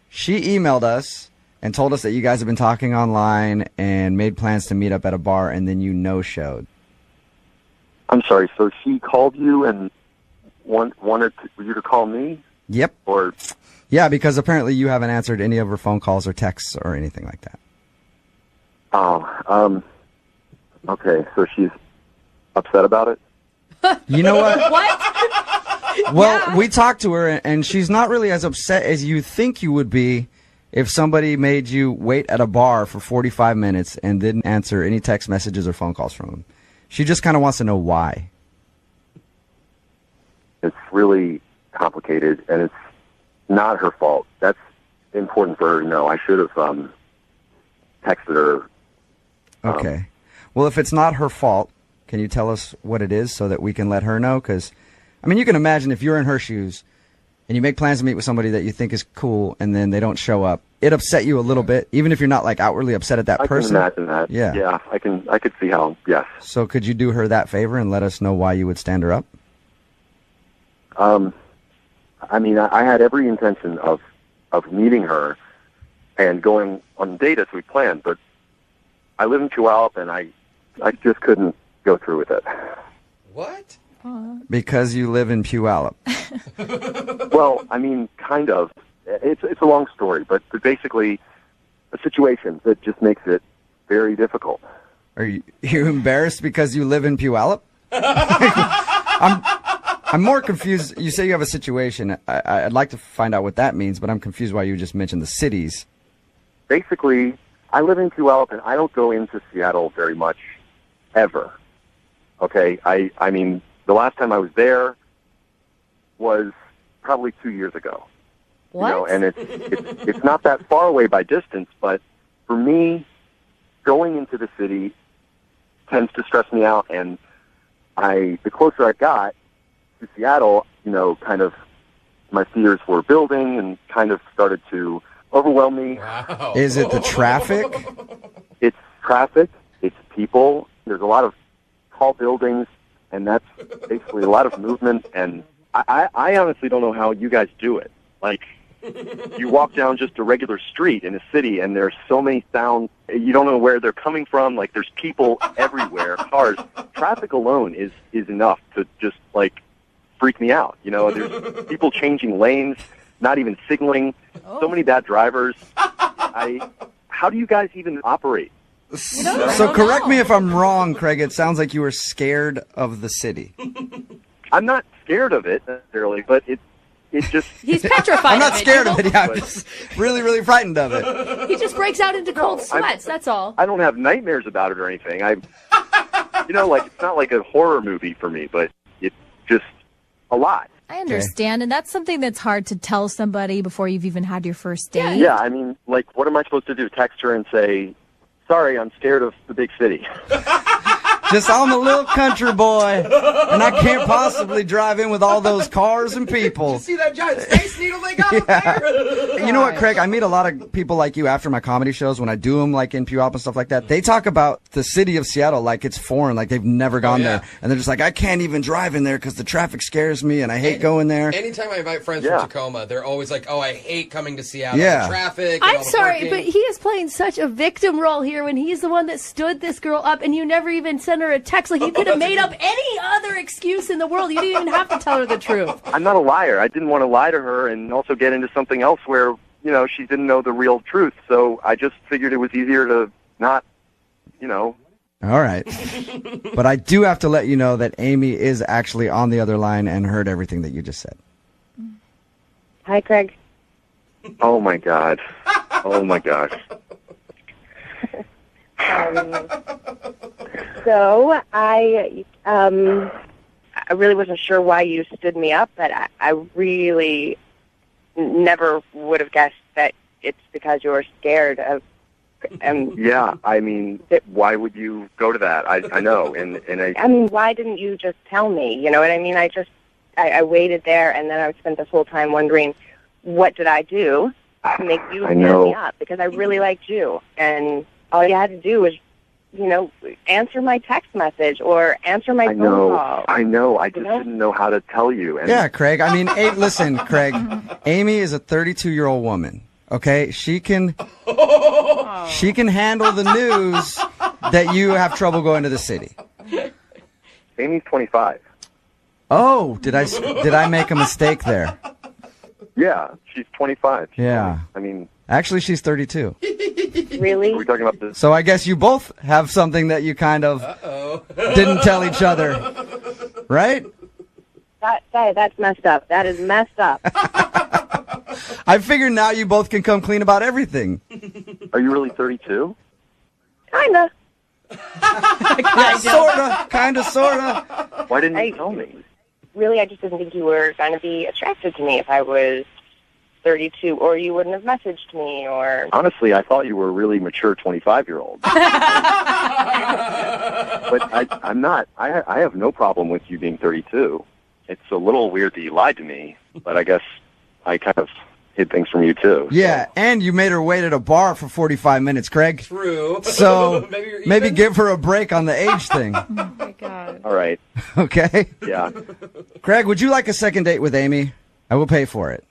She emailed us and told us that you guys have been talking online and made plans to meet up at a bar, and then you no-showed. I'm sorry, so she called you and wanted you to call me? Yep. Or Yeah, because apparently you haven't answered any of her phone calls or texts or anything like that. okay, so she's upset about it? You know what? What? Well, we talked to her, and she's not really as upset as you think you would be if somebody made you wait at a bar for 45 minutes and didn't answer any text messages or phone calls from them. She just kind of wants to know why. It's really complicated, and it's not her fault. That's important for her to know. I should have texted her. Okay. Well, if it's not her fault, can you tell us what it is so that we can let her know? Because, I mean, you can imagine if you're in her shoes and you make plans to meet with somebody that you think is cool and then they don't show up, it upset you a little bit, even if you're not like outwardly upset at that person. I can imagine that. Yeah. I could see how, yes. So could you do her that favor and let us know why you would stand her up? I mean, I had every intention of meeting her and going on the date as we planned, but I live in Puyallup and I just couldn't go through with it. What? Because you live in Puyallup. Well, I mean, kind of. It's a long story, but basically a situation that just makes it very difficult. Are you embarrassed because you live in Puyallup? I'm more confused. You say you have a situation. I'd like to find out what that means, but I'm confused why you just mentioned the cities. Basically, I live in Puyallup, and I don't go into Seattle very much, ever. Okay? I mean, the last time I was there was probably 2 years ago. What? You know, and it's not that far away by distance, but for me, going into the city tends to stress me out, and the closer I got to Seattle, you know, kind of my fears were building and kind of started to overwhelm me. Wow. Is it the traffic? It's traffic, it's people, there's a lot of tall buildings, and that's basically a lot of movement, and I honestly don't know how you guys do it. Like, you walk down just a regular street in a city, and there's so many sounds. You don't know where they're coming from. Like, there's people everywhere, cars. Traffic alone is enough to just, like, freak me out. You know, there's people changing lanes, not even signaling. So many bad drivers. How do you guys even operate? So correct me if I'm wrong, Craig. It sounds like you were scared of the city. I'm not scared of it necessarily, but it just... He's petrified I'm not of it, scared you of know? it. Yeah, I'm just really, really frightened of it. He just breaks out into cold sweats, that's all. I don't have nightmares about it or anything. You know, like, it's not like a horror movie for me, but it's just a lot. I understand, and that's something that's hard to tell somebody before you've even had your first date. Yeah, I mean, like, what am I supposed to do? Text her and say, sorry, I'm scared of the big city. Just, I'm a little country boy, and I can't possibly drive in with all those cars and people. Did you see that giant space needle they got up there? You know what, Craig? I meet a lot of people like you after my comedy shows when I do them, like in Puyallup and stuff like that. They talk about the city of Seattle like it's foreign, like they've never gone there. And they're just like, I can't even drive in there because the traffic scares me and I hate going there. Anytime I invite friends from Tacoma, they're always like, oh, I hate coming to Seattle. Yeah. The traffic. And I'm all the sorry, parking. but he is playing such a victim role here when he's the one that stood this girl up and you never even sent her a text. Like, you could have made up any other excuse in the world. You didn't even have to tell her the truth. I'm not a liar. I didn't want to lie to her and also get into something else where, you know, she didn't know the real truth. So I just figured it was easier to not, you know. All right. But I do have to let you know that Amy is actually on the other line and heard everything that you just said. Hi, Craig. Oh, my God. Oh, my gosh. So I really wasn't sure why you stood me up, but I really never would have guessed that it's because you were scared of. Yeah, I mean, why would you go to that? I know, and I mean, why didn't you just tell me? You know what I mean? I waited there, and then I spent this whole time wondering, what did I do to make you stand me up? Because I really liked you, and all you had to do was, you know, answer my text message or answer my phone call. I know. I just didn't know how to tell you. And yeah, Craig. I mean, listen, Craig. Amy is a 32-year-old woman. Okay, she can handle the news that you have trouble going to the city. Amy's 25. Oh, did I make a mistake there? Yeah, she's 25. Yeah. I mean, actually, she's 32. Really? We're talking about this. So I guess you both have something that you kind of didn't tell each other, right? That's messed up. That is messed up. I figure now you both can come clean about everything. Are you really 32? Kinda. Sorta. Why didn't you tell me? Really, I just didn't think you were going to be attracted to me if I was 32, or you wouldn't have messaged me, or... Honestly, I thought you were a really mature 25-year-old. But I'm not. I have no problem with you being 32. It's a little weird that you lied to me, but I guess I kind of hid things from you, too. Yeah, and you made her wait at a bar for 45 minutes, Craig. True. So maybe give her a break on the age thing. Oh, my God. All right. Okay? Yeah. Craig, would you like a second date with Amy? I will pay for it.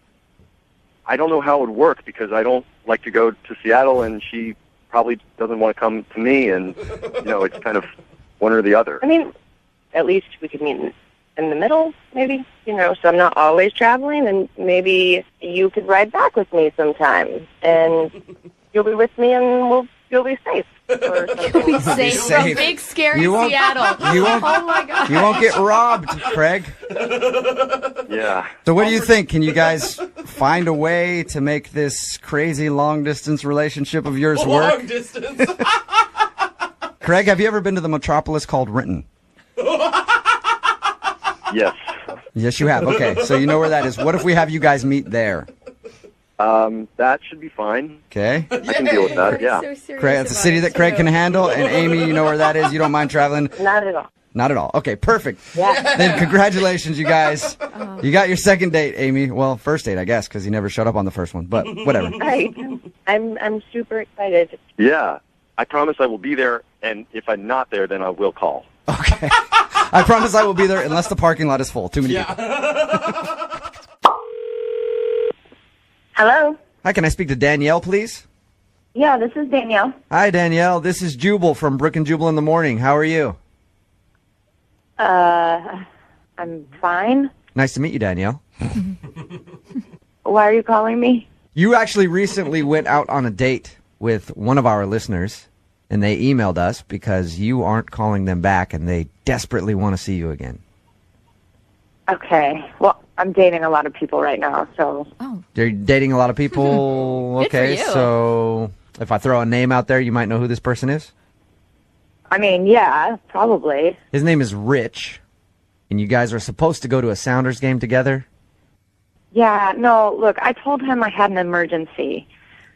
I don't know how it would work because I don't like to go to Seattle, and she probably doesn't want to come to me, and, it's kind of one or the other. I mean, at least we could meet in the middle, maybe, so I'm not always traveling, and maybe you could ride back with me sometime, and you'll be with me, and you'll be safe. You'll be safe from big, scary Seattle. You won't, oh, my God. You won't get robbed, Craig. Yeah. So what do you think? Can you guys find a way to make this crazy long-distance relationship of yours work? Long distance. Craig, have you ever been to the metropolis called Renton? Yes. Yes, you have. Okay, so you know where that is. What if we have you guys meet there? That should be fine. Okay. I can deal with that, yeah. Craig, it's a city that Craig can handle, and Amy, you know where that is. You don't mind traveling? Not at all. Not at all. Okay, perfect. Yeah. Then congratulations, you guys. You got your second date, Amy. Well, first date, I guess, because you never showed up on the first one, but whatever. Right. I'm super excited. Yeah. I promise I will be there, and if I'm not there, then I will call. Okay. I promise I will be there unless the parking lot is full. Too many people. Hello? Hi, can I speak to Danielle, please? Yeah, this is Danielle. Hi, Danielle. This is Jubal from Brooke and Jubal in the Morning. How are you? I'm fine. Nice to meet you, Danielle. Why are you calling me? You actually recently went out on a date with one of our listeners, and they emailed us because you aren't calling them back, and they desperately want to see you again. Okay. Well, I'm dating a lot of people right now, so... Oh. You're dating a lot of people? Good for Okay, you. so if I throw a name out there, you might know who this person is? I mean, yeah, probably. His name is Rich, and you guys are supposed to go to a Sounders game together? Yeah, no, look, I told him I had an emergency.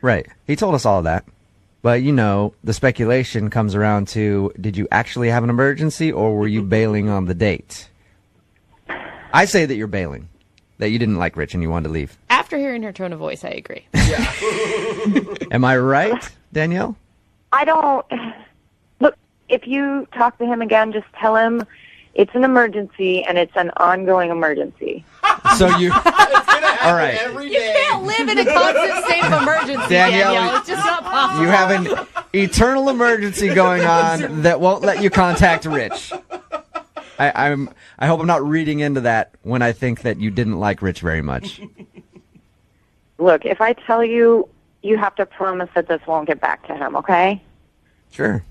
Right. He told us all of that. But, the speculation comes around to, did you actually have an emergency, or were you bailing on the date? I say that you're bailing, that you didn't like Rich and you wanted to leave. After hearing her tone of voice, I agree. Am I right, Danielle? I don't... Look, if you talk to him again, just tell him it's an emergency, and it's an ongoing emergency. So you... All right. You can't live in a constant state of emergency, Danielle. It's just not possible. You have an eternal emergency going on that won't let you contact Rich. I hope I'm not reading into that when I think that you didn't like Rich very much. Look, if I tell you, you have to promise that this won't get back to him, okay? Sure.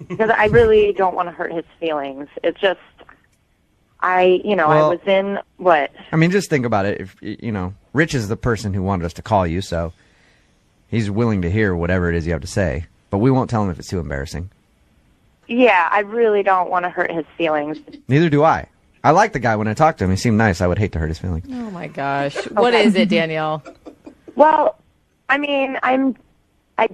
Because I really don't want to hurt his feelings. It's just, I was in, what? I mean, just think about it. If Rich is the person who wanted us to call you, so he's willing to hear whatever it is you have to say. But we won't tell him if it's too embarrassing. Yeah, I really don't want to hurt his feelings. Neither do I. I like the guy when I talked to him. He seemed nice. I would hate to hurt his feelings. Oh, my gosh. What is it, Danielle? Well, I mean, I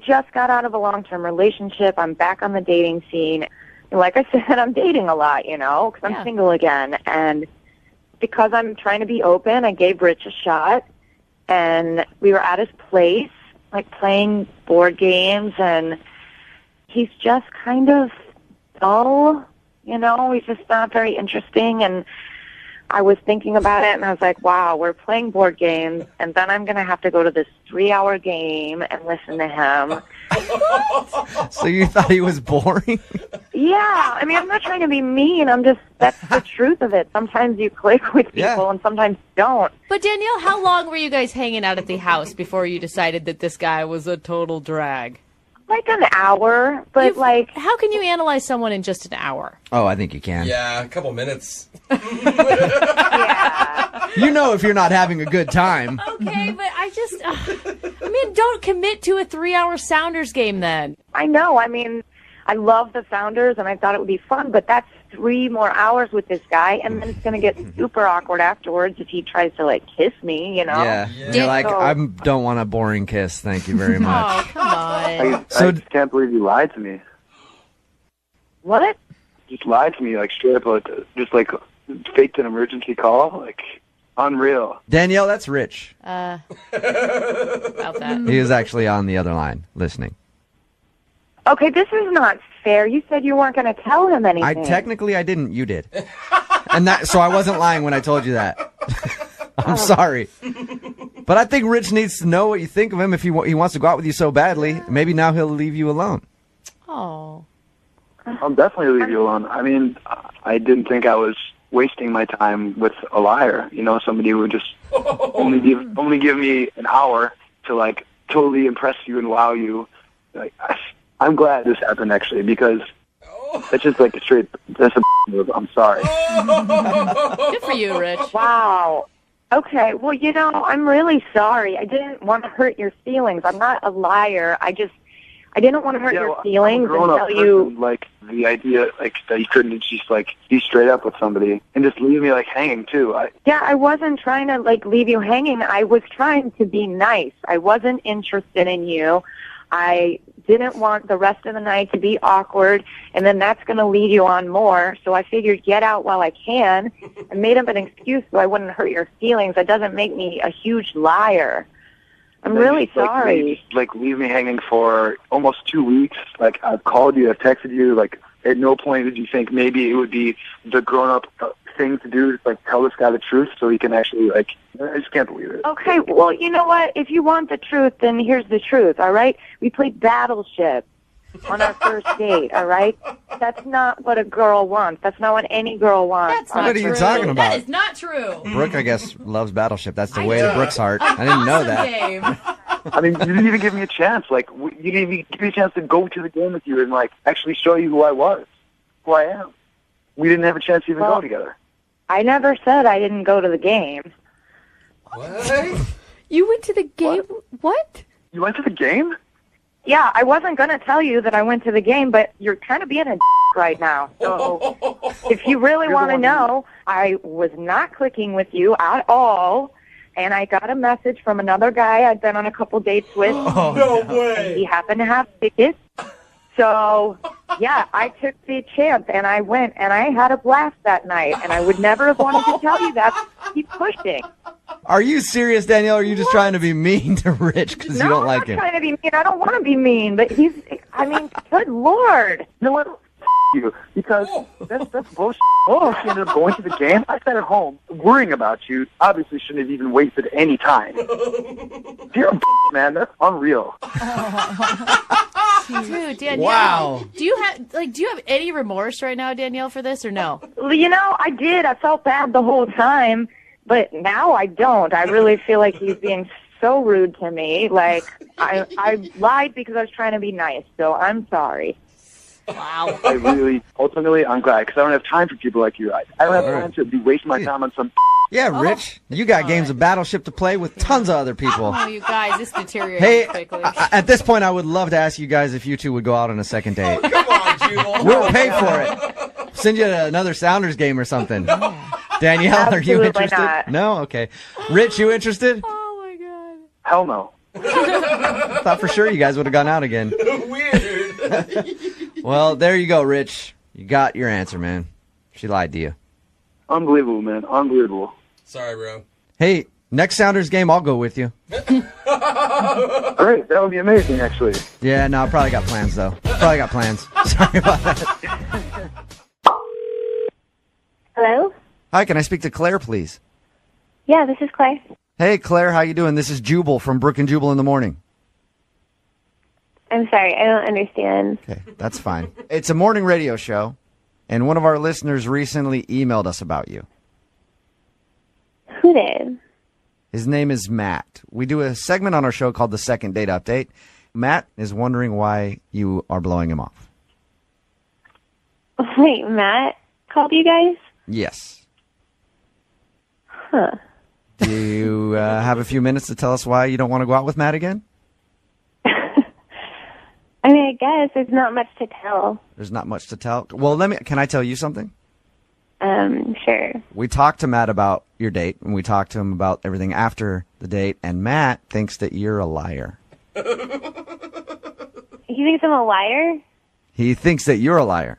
just got out of a long-term relationship. I'm back on the dating scene. And like I said, I'm dating a lot, because I'm single again. And because I'm trying to be open, I gave Rich a shot. And we were at his place, like playing board games. And he's just kind of dull, He's just not very interesting. And I was thinking about it, and I was like, wow, we're playing board games, and then I'm going to have to go to this 3-hour game and listen to him. So you thought he was boring? Yeah. I mean, I'm not trying to be mean. That's the truth of it. Sometimes you click with people, and sometimes you don't. But Danielle, how long were you guys hanging out at the house before you decided that this guy was a total drag? Like an hour, but how can you analyze someone in just an hour? Oh, I think you can. Yeah, a couple minutes. Yeah. If you're not having a good time. Okay, but don't commit to a 3-hour Sounders game then. I know. I mean, I love the Founders, and I thought it would be fun, but that's 3 more hours with this guy, and then it's going to get super awkward afterwards if he tries to, like, kiss me, you know? Yeah. You're like, I don't want a boring kiss. Thank you very much. Oh, come on. I just can't believe you lied to me. What? Just lied to me, like, straight up, like, just, like, faked an emergency call. Like, unreal. Danielle, that's Rich. About that. He was actually on the other line listening. Okay, this is not fair. You said you weren't going to tell him anything. Technically, I didn't. You did. So I wasn't lying when I told you that. I'm sorry. But I think Rich needs to know what you think of him if he wants to go out with you so badly. Maybe now he'll leave you alone. Oh. I'll definitely leave you alone. I mean, I didn't think I was wasting my time with a liar. You know, somebody who would just only give me an hour to, like, totally impress you and wow you. Like, I'm glad this happened, actually, because it's just like that's a move. I'm sorry. Good for you, Rich. Wow. Okay, well, you know, I'm really sorry. I didn't want to hurt your feelings. I'm not a liar. I didn't want to hurt your feelings and tell you. Like, the idea, like, that you couldn't just, like, be straight up with somebody and just leave me, like, hanging, too. I wasn't trying to, like, leave you hanging. I was trying to be nice. I wasn't interested in you. I didn't want the rest of the night to be awkward, and then that's going to lead you on more. So I figured get out while I can and made up an excuse so I wouldn't hurt your feelings. That doesn't make me a huge liar. I'm really sorry. Like, leave me hanging for almost 2 weeks. Like, I've called you, I've texted you. Like, at no point did you think maybe it would be the grown-up thing to do, like, tell this guy the truth so he can actually, like, I just can't believe it. Okay, well, you know what? If you want the truth, then here's the truth, all right? We played Battleship on our first date, all right? That's not what a girl wants. That's not what any girl wants. That's not What are true. you talking about? That is not true. Brooke, I guess, loves Battleship. That's the way to Brooke's heart. I didn't know that. Game. I mean, you didn't even give me a chance. Like, you didn't even give me a chance to go to the game with you and, like, actually show you who I was, who I am. We didn't have a chance to even go together. I never said I didn't go to the game. What? You went to the game? What? You went to the game? Yeah, I wasn't going to tell you that I went to the game, but you're kind of being a right now. So if you really want to know, I was not clicking with you at all, and I got a message from another guy I'd been on a couple dates with. No way. He happened to have tickets. So, yeah, I took the chance, and I went, and I had a blast that night, and I would never have wanted to tell you that. Keep pushing. Are you serious, Danielle, or are you just trying to be mean to Rich because you don't like I'm him? not trying to be mean. I don't want to be mean, but good Lord. You know what? You, because that's bullshit. Oh, she ended up going to the game. I sat at home worrying about you. Obviously, shouldn't have even wasted any time. You're a man. That's unreal. Dude, Danielle. Wow. Do you have any remorse right now, Danielle, for this or no? You know, I did. I felt bad the whole time, but now I don't. I really feel like he's being so rude to me. Like, I lied because I was trying to be nice, so I'm sorry. Wow. Ultimately, I'm glad, because I don't have time for people like you. I don't have time to be wasting my time on some... Yeah, Rich, you got games of Battleship to play with tons of other people. Oh, you guys, this deteriorates Hey, quickly. at this point, I would love to ask you guys if you two would go out on a second date. Come on, Jubal. We'll pay for it. Send you another Sounders game or something. Danielle, are you Absolutely interested? not. No? Okay. Rich, you interested? Oh, my God. Hell no. I thought for sure you guys would have gone out again. Weird. Well, there you go, Rich. You got your answer, man. She lied to you. Unbelievable, man. Unbelievable. Sorry, bro. Hey, next Sounders game, I'll go with you. Great. That would be amazing, actually. Yeah, no, I probably got plans, though. Probably got plans. Sorry about that. Hello? Hi, can I speak to Claire, please? Yeah, this is Claire. Hey, Claire, how you doing? This is Jubal from Brooke and Jubal in the morning. I'm sorry, I don't understand. Okay, that's fine. It's a morning radio show, and one of our listeners recently emailed us about you. Who did? His name is Matt. We do a segment on our show called the Second Date Update. Matt is wondering why you are blowing him off. Wait, Matt called you guys? Yes. Huh. Do you have a few minutes to tell us why you don't want to go out with Matt again? I mean, I guess there's not much to tell. There's not much to tell. Well, can I tell you something? Sure. We talked to Matt about your date, and we talked to him about everything after the date, and Matt thinks that you're a liar. He thinks I'm a liar? He thinks that you're a liar.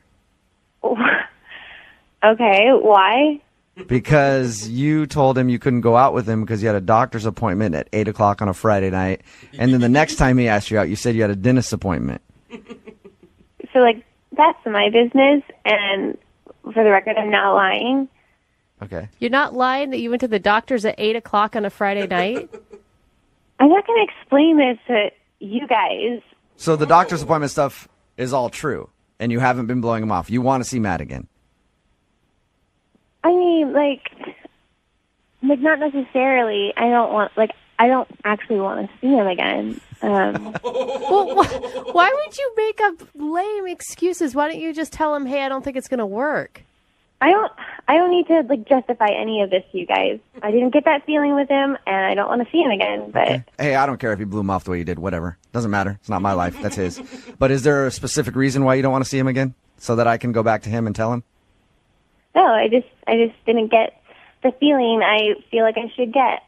Okay, why? Because you told him you couldn't go out with him because you had a doctor's appointment at 8 o'clock on a Friday night, and then the next time he asked you out, you said you had a dentist appointment. So, like, that's my business, and for the record, I'm not lying. Okay. You're not lying that you went to the doctor's at 8 o'clock on a Friday night? I'm not going to explain this to you guys. So the doctor's appointment stuff is all true, and you haven't been blowing him off. You want to see Matt again. I mean, like not necessarily. I don't actually want to see him again. Well, why would you make up lame excuses? Why don't you just tell him, hey, I don't think it's going to work? I don't need to, like, justify any of this to you guys. I didn't get that feeling with him, and I don't want to see him again. But okay. Hey, I don't care if you blew him off the way you did. Whatever. Doesn't matter. It's not my life. That's his. But is there a specific reason why you don't want to see him again? So that I can go back to him and tell him? No, I just didn't get the feeling I feel like I should get.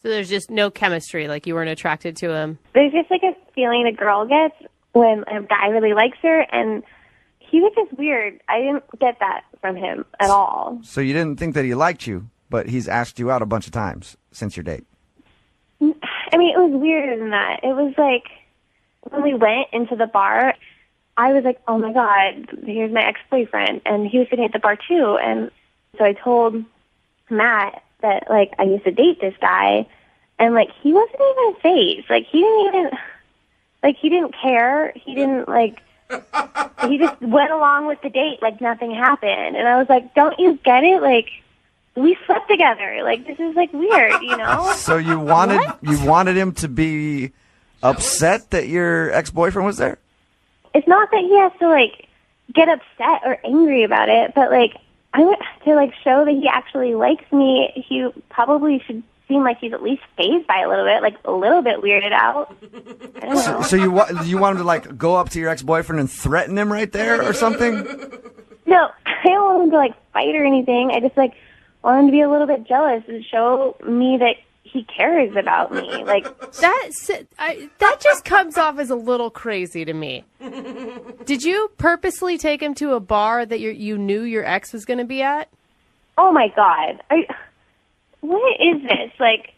So there's just no chemistry, like you weren't attracted to him? There's just, like, a feeling a girl gets when a guy really likes her, and he was just weird. I didn't get that from him at all. So you didn't think that he liked you, but he's asked you out a bunch of times since your date. I mean, it was weirder than that. It was like when we went into the bar, I was like, oh my God, here's my ex-boyfriend. And he was sitting at the bar too. And so I told Matt that, like, I used to date this guy. And, like, he wasn't even phased. Like, he didn't care. He didn't, like, he just went along with the date like nothing happened. And I was like, don't you get it? Like, we slept together. Like, this is, like, weird, you know? So you wanted him to be upset that your ex-boyfriend was there? It's not that he has to, like, get upset or angry about it, but, like, I would to, like, show that he actually likes me, he probably should seem like he's at least fazed by a little bit, like a little bit weirded out. I don't know. So you want him to, like, go up to your ex-boyfriend and threaten him right there or something? No, I don't want him to, like, fight or anything. I just, like, want him to be a little bit jealous and show me that he cares about me. Like, that just comes off as a little crazy to me. Did you purposely take him to a bar that you knew your ex was going to be at? Oh my God. What is this? Like,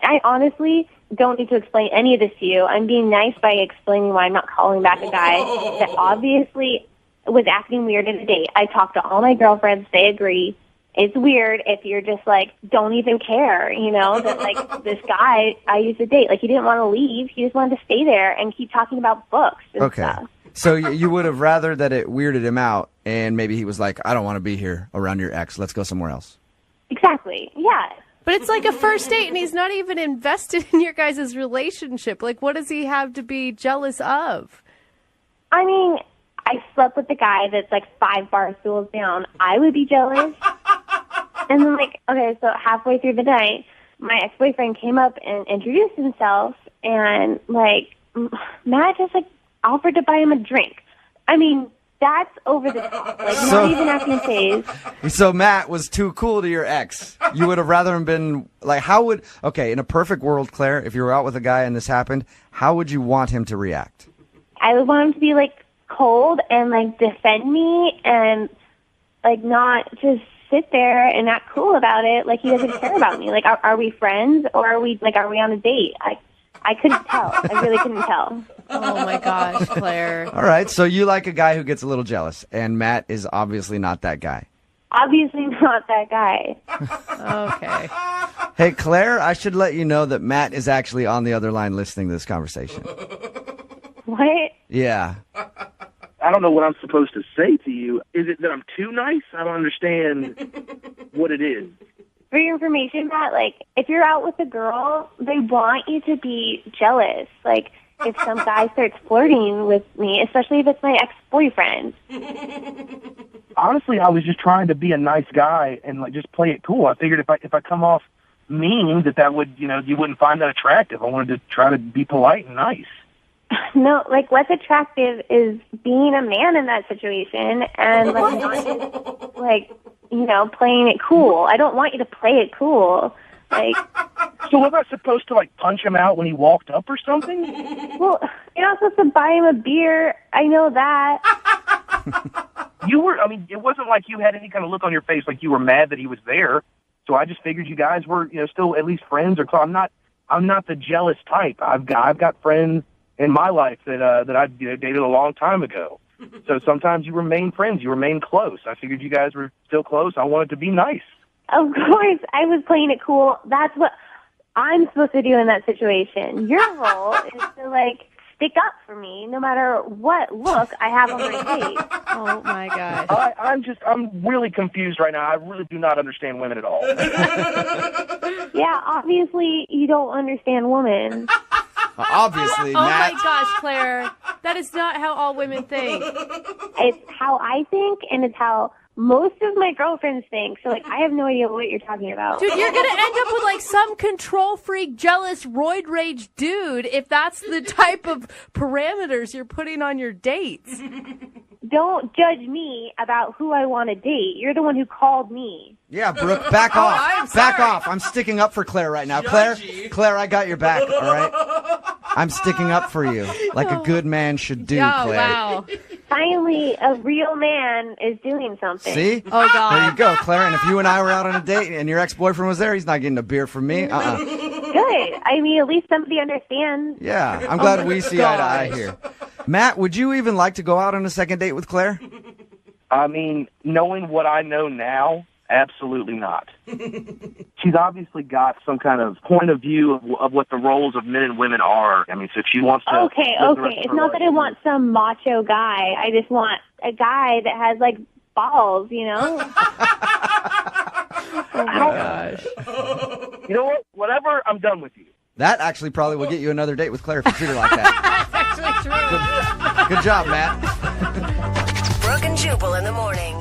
I honestly don't need to explain any of this to you. I'm being nice by explaining why I'm not calling back a guy that obviously was acting weird in a date. I talked to all my girlfriends. They agree. It's weird if you're just, like, don't even care, you know, that, like, this guy I used to date, like, he didn't want to leave. He just wanted to stay there and keep talking about books and stuff. So you would have rather that it weirded him out and maybe he was like, I don't want to be here around your ex. Let's go somewhere else. Exactly. Yeah. But it's like a first date and he's not even invested in your guys' relationship. Like, what does he have to be jealous of? I mean, I slept with the guy that's, like, 5 bar stools down. I would be jealous. And then, like, okay, so halfway through the night, my ex-boyfriend came up and introduced himself, and, like, Matt just, like, offered to buy him a drink. I mean, that's over the top. Like, not even acting phased. So Matt was too cool to your ex. You would have rather him been, like, in a perfect world, Claire, if you were out with a guy and this happened, how would you want him to react? I would want him to be, like, cold and, like, defend me and, like, not just sit there and act cool about it, like he doesn't care about me. Like, are we friends or are we on a date? I couldn't tell. I really couldn't tell. Oh my gosh, Claire. All right, so you like a guy who gets a little jealous, and Matt is obviously not that guy. Obviously not that guy. Okay. Hey, Claire, I should let you know that Matt is actually on the other line listening to this conversation. What? Yeah. I don't know what I'm supposed to say to you. Is it that I'm too nice? I don't understand what it is. For your information, Matt, like, if you're out with a girl, they want you to be jealous. Like, if some guy starts flirting with me, especially if it's my ex-boyfriend. Honestly, I was just trying to be a nice guy and, like, just play it cool. I figured if I come off mean, that would, you know, you wouldn't find that attractive. I wanted to try to be polite and nice. No, like what's attractive is being a man in that situation and like not just like, you know, playing it cool. I don't want you to play it cool. Like, so was I supposed to like punch him out when he walked up or something? well, you're not supposed to buy him a beer. I know that. You were, I mean, it wasn't like you had any kind of look on your face like you were mad that he was there. So I just figured you guys were, you know, still at least friends or close. I'm not the jealous type. I've got friends in my life that I dated a long time ago. So sometimes you remain friends, you remain close. I figured you guys were still close. I wanted to be nice. Of course, I was playing it cool. That's what I'm supposed to do in that situation. Your role is to like stick up for me no matter what look I have on my face. Oh my gosh. I'm really confused right now. I really do not understand women at all. Yeah, obviously you don't understand women. Obviously, Oh Matt. my gosh, Claire. That is not how all women think. It's how I think, and it's how most of my girlfriends think. So, like, I have no idea what you're talking about. Dude, you're going to end up with, like, some control freak, jealous, roid rage dude if that's the type of parameters you're putting on your dates. Don't judge me about who I want to date. You're the one who called me. Yeah, Brooke, back Oh, off. I'm Back sorry. off. I'm sticking up for Claire right now. Judgy. Claire, I got your back, all right? I'm sticking up for you like a good man should do, Oh, Claire. wow. Finally, a real man is doing something. See? Oh, God. There you go, Claire. And if you and I were out on a date and your ex-boyfriend was there, he's not getting a beer from me. Good. I mean, at least somebody understands. Yeah, I'm glad we see eye to eye here. Matt, would you even like to go out on a second date with Claire? I mean, knowing what I know now, absolutely not. She's obviously got some kind of point of view of what the roles of men and women are. I mean, so if she wants to... Okay. It's not that I want some macho guy. I just want a guy that has, like, balls, you know? Oh, my gosh. You know what? Whatever, I'm done with you. That actually probably will get you another date with Claire if you treat her like that. That's actually true. Good job, Matt. Brooke and Jubal in the morning.